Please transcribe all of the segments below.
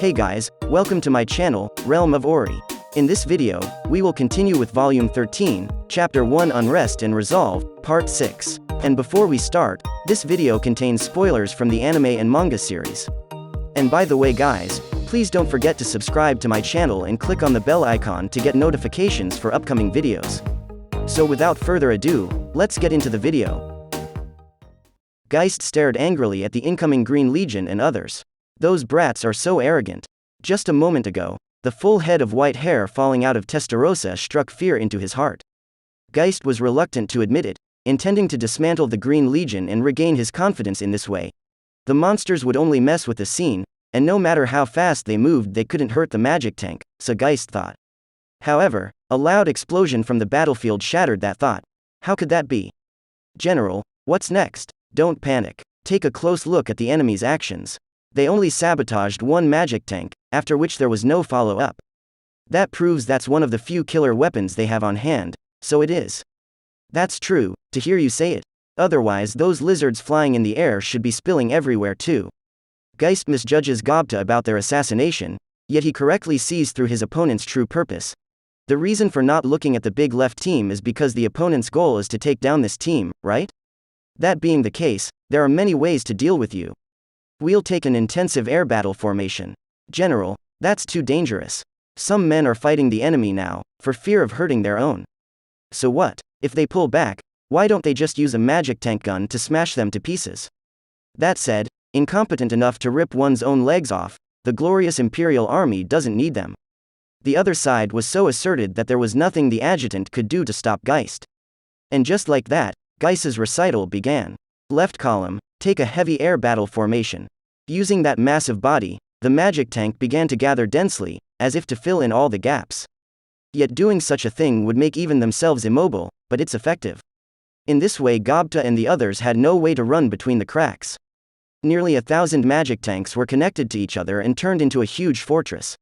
Hey guys, welcome to my channel, Realm of Ori. In this video, we will continue with Volume 13, Chapter 1 Unrest and Resolve, Part 6. And before we start, this video contains spoilers from the anime and manga series. And by the way guys, please don't forget to subscribe to my channel and click on the bell icon to get notifications for upcoming videos. So without further ado, let's get into the video. Geist stared angrily at the incoming Green Legion and others. Those brats are so arrogant. Just a moment ago, the full head of white hair falling out of Testarossa struck fear into his heart. Geist was reluctant to admit it, intending to dismantle the Green Legion and regain his confidence in this way. The monsters would only mess with the scene, and no matter how fast they moved they couldn't hurt the magic tank, so Geist thought. However, a loud explosion from the battlefield shattered that thought. How could that be? General, what's next? Don't panic. Take a close look at the enemy's actions. They only sabotaged one magic tank, after which there was no follow-up. That proves that's one of the few killer weapons they have on hand, so it is. That's true, to hear you say it. Otherwise those lizards flying in the air should be spilling everywhere too. Geist misjudges Gobta about their assassination, yet he correctly sees through his opponent's true purpose. The reason for not looking at the big left team is because the opponent's goal is to take down this team, right? That being the case, there are many ways to deal with you. We'll take an intensive air battle formation. General, that's too dangerous. Some men are fighting the enemy now, for fear of hurting their own. So what, if they pull back, why don't they just use a magic tank gun to smash them to pieces? That said, incompetent enough to rip one's own legs off, the glorious Imperial army doesn't need them. The other side was so asserted that there was nothing the adjutant could do to stop Geist. And just like that, Geist's recital began. Left column, take a heavy air battle formation. Using that massive body, the magic tank began to gather densely, as if to fill in all the gaps. Yet doing such a thing would make even themselves immobile, but it's effective. In this way Gobta and the others had no way to run between the cracks. Nearly 1,000 magic tanks were connected to each other and turned into a huge fortress.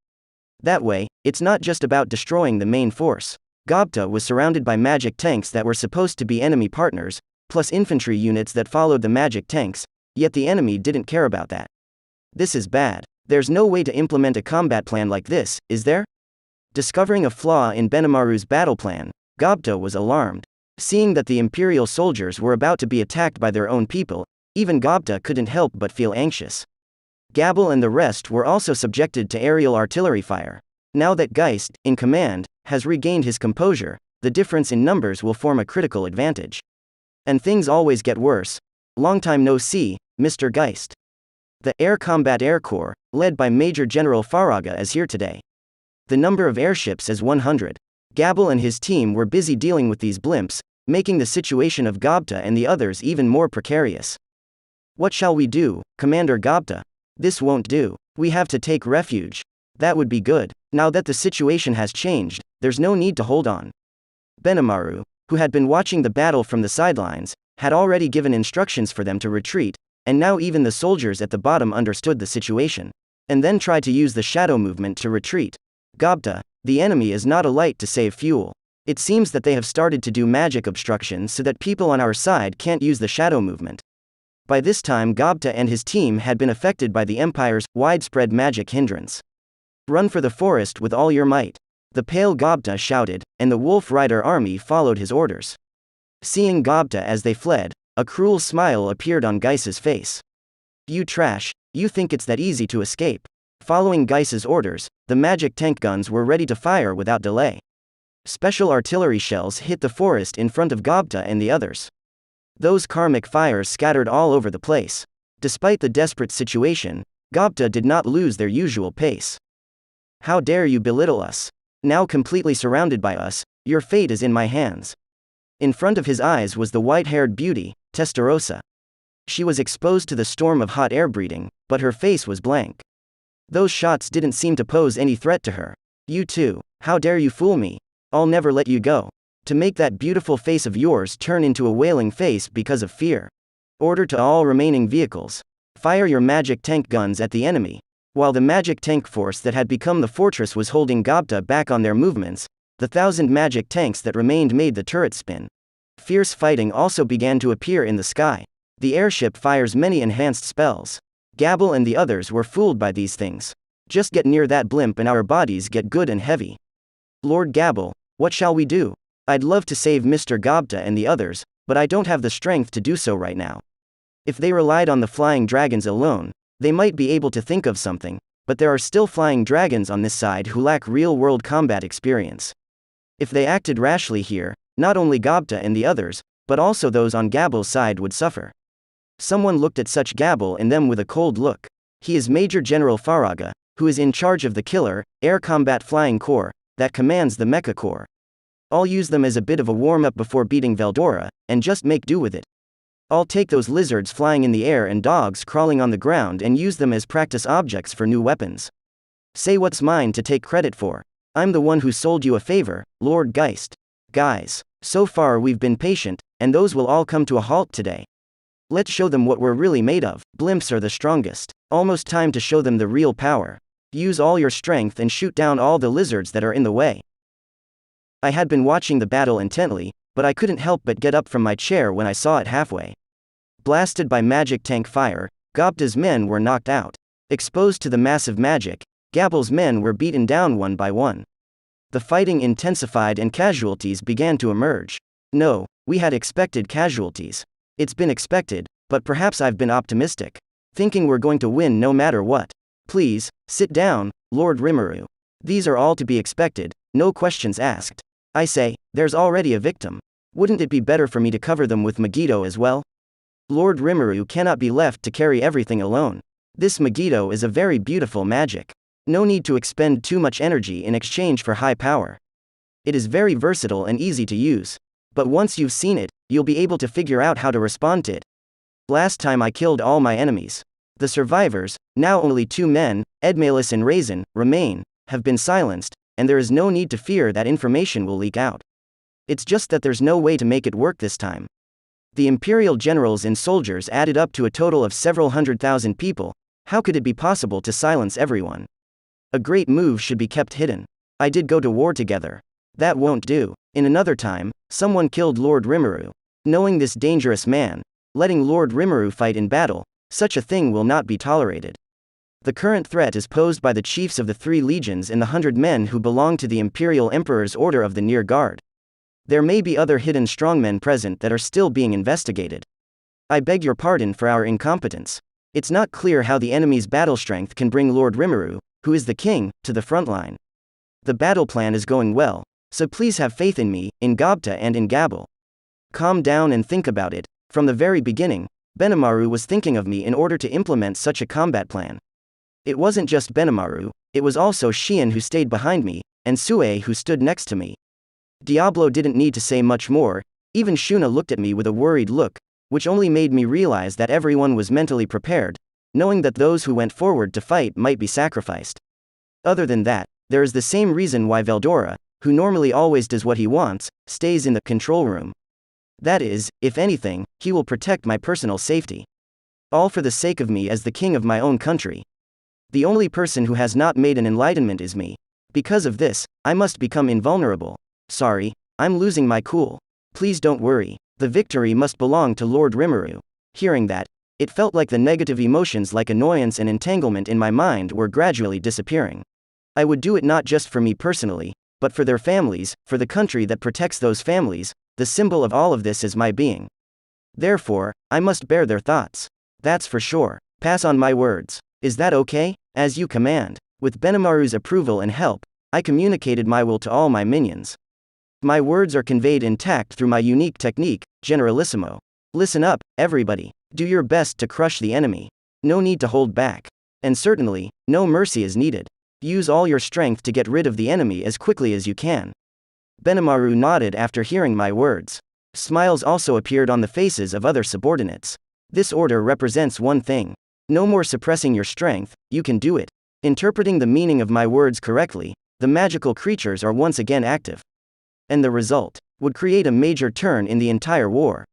That way, it's not just about destroying the main force. Gobta was surrounded by magic tanks that were supposed to be enemy partners, plus infantry units that followed the magic tanks, yet the enemy didn't care about that. This is bad. There's no way to implement a combat plan like this, is there? Discovering a flaw in Benimaru's battle plan, Gobta was alarmed. Seeing that the Imperial soldiers were about to be attacked by their own people, even Gobta couldn't help but feel anxious. Gabble and the rest were also subjected to aerial artillery fire. Now that Geist, in command, has regained his composure, the difference in numbers will form a critical advantage. And things always get worse. Long time no see, Mr. Geist. The Air Combat Air Corps, led by Major General Faraga, is here today. The number of airships is 100. Gabble and his team were busy dealing with these blimps, making the situation of Gobta and the others even more precarious. What shall we do, Commander Gobta? This won't do. We have to take refuge. That would be good. Now that the situation has changed, there's no need to hold on. Benimaru, who had been watching the battle from the sidelines, had already given instructions for them to retreat, and now even the soldiers at the bottom understood the situation. And then tried to use the shadow movement to retreat. Gobta, the enemy is not a light to save fuel. It seems that they have started to do magic obstruction so that people on our side can't use the shadow movement. By this time Gobta and his team had been affected by the Empire's widespread magic hindrance. Run for the forest with all your might. The pale Gobta shouted, and the Wolf Rider army followed his orders. Seeing Gobta as they fled, a cruel smile appeared on Geist's face. You trash, you think it's that easy to escape. Following Geist's orders, the magic tank guns were ready to fire without delay. Special artillery shells hit the forest in front of Gobta and the others. Those karmic fires scattered all over the place. Despite the desperate situation, Gobta did not lose their usual pace. How dare you belittle us? Now completely surrounded by us, your fate is in my hands. In front of his eyes was the white-haired beauty, Testarossa. She was exposed to the storm of hot air breathing, but her face was blank. Those shots didn't seem to pose any threat to her. You too, how dare you fool me? I'll never let you go. To make that beautiful face of yours turn into a wailing face because of fear. Order to all remaining vehicles. Fire your magic tank guns at the enemy. While the magic tank force that had become the fortress was holding Gobta back on their movements, the 1,000 magic tanks that remained made the turret spin. Fierce fighting also began to appear in the sky. The airship fires many enhanced spells. Gabble and the others were fooled by these things. Just get near that blimp and our bodies get good and heavy. Lord Gabble, what shall we do? I'd love to save Mr. Gobta and the others, but I don't have the strength to do so right now. If they relied on the flying dragons alone, they might be able to think of something, but there are still flying dragons on this side who lack real-world combat experience. If they acted rashly here, not only Gobta and the others, but also those on Gabble's side would suffer. Someone looked at such Gabble and them with a cold look. He is Major General Faraga, who is in charge of the Killer, Air Combat Flying Corps, that commands the Mecha Corps. I'll use them as a bit of a warm-up before beating Veldora, and just make do with it. I'll take those lizards flying in the air and dogs crawling on the ground and use them as practice objects for new weapons. Say what's mine to take credit for. I'm the one who sold you a favor, Lord Geist. Guys, so far we've been patient, and those will all come to a halt today. Let's show them what we're really made of. Blimps are the strongest. Almost time to show them the real power. Use all your strength and shoot down all the lizards that are in the way. I had been watching the battle intently, but I couldn't help but get up from my chair when I saw it halfway. Blasted by magic tank fire, Gobta's men were knocked out. Exposed to the massive magic, Gabble's men were beaten down one by one. The fighting intensified and casualties began to emerge. No, we had expected casualties. It's been expected, but perhaps I've been optimistic, thinking we're going to win no matter what. Please, sit down, Lord Rimuru. These are all to be expected, no questions asked. I say, there's already a victim. Wouldn't it be better for me to cover them with Megiddo as well? Lord Rimuru cannot be left to carry everything alone. This Megiddo is a very beautiful magic. No need to expend too much energy in exchange for high power. It is very versatile and easy to use. But once you've seen it, you'll be able to figure out how to respond to it. Last time I killed all my enemies. The survivors, now only 2 men, Edmalus and Raisin, remain, have been silenced, and there is no need to fear that information will leak out. It's just that there's no way to make it work this time. The Imperial generals and soldiers added up to a total of several 100,000 people. How could it be possible to silence everyone? A great move should be kept hidden. I did go to war together. That won't do. In another time, someone killed Lord Rimuru. Knowing this dangerous man, letting Lord Rimuru fight in battle, such a thing will not be tolerated. The current threat is posed by the chiefs of the 3 legions and the 100 men who belong to the Imperial Emperor's Order of the Near Guard. There may be other hidden strongmen present that are still being investigated. I beg your pardon for our incompetence. It's not clear how the enemy's battle strength can bring Lord Rimuru, who is the king, to the front line. The battle plan is going well, so please have faith in me, in Gobta and in Gabble. Calm down and think about it. From the very beginning, Benimaru was thinking of me in order to implement such a combat plan. It wasn't just Benimaru, it was also Xian who stayed behind me, and Sue who stood next to me. Diablo didn't need to say much more. Even Shuna looked at me with a worried look, which only made me realize that everyone was mentally prepared, knowing that those who went forward to fight might be sacrificed. Other than that, there is the same reason why Veldora, who normally always does what he wants, stays in the control room. That is, if anything, he will protect my personal safety. All for the sake of me as the king of my own country. The only person who has not made an enlightenment is me. Because of this, I must become invulnerable. Sorry, I'm losing my cool. Please don't worry. The victory must belong to Lord Rimuru. Hearing that, it felt like the negative emotions like annoyance and entanglement in my mind were gradually disappearing. I would do it not just for me personally, but for their families, for the country that protects those families. The symbol of all of this is my being. Therefore, I must bear their thoughts. That's for sure. Pass on my words. Is that okay? As you command. With Benimaru's approval and help, I communicated my will to all my minions. My words are conveyed intact through my unique technique, Generalisimo. Listen up, everybody. Do your best to crush the enemy. No need to hold back. And certainly, no mercy is needed. Use all your strength to get rid of the enemy as quickly as you can. Benimaru nodded after hearing my words. Smiles also appeared on the faces of other subordinates. This order represents one thing. No more suppressing your strength, you can do it. Interpreting the meaning of my words correctly, the magical creatures are once again active. And the result would create a major turn in the entire war.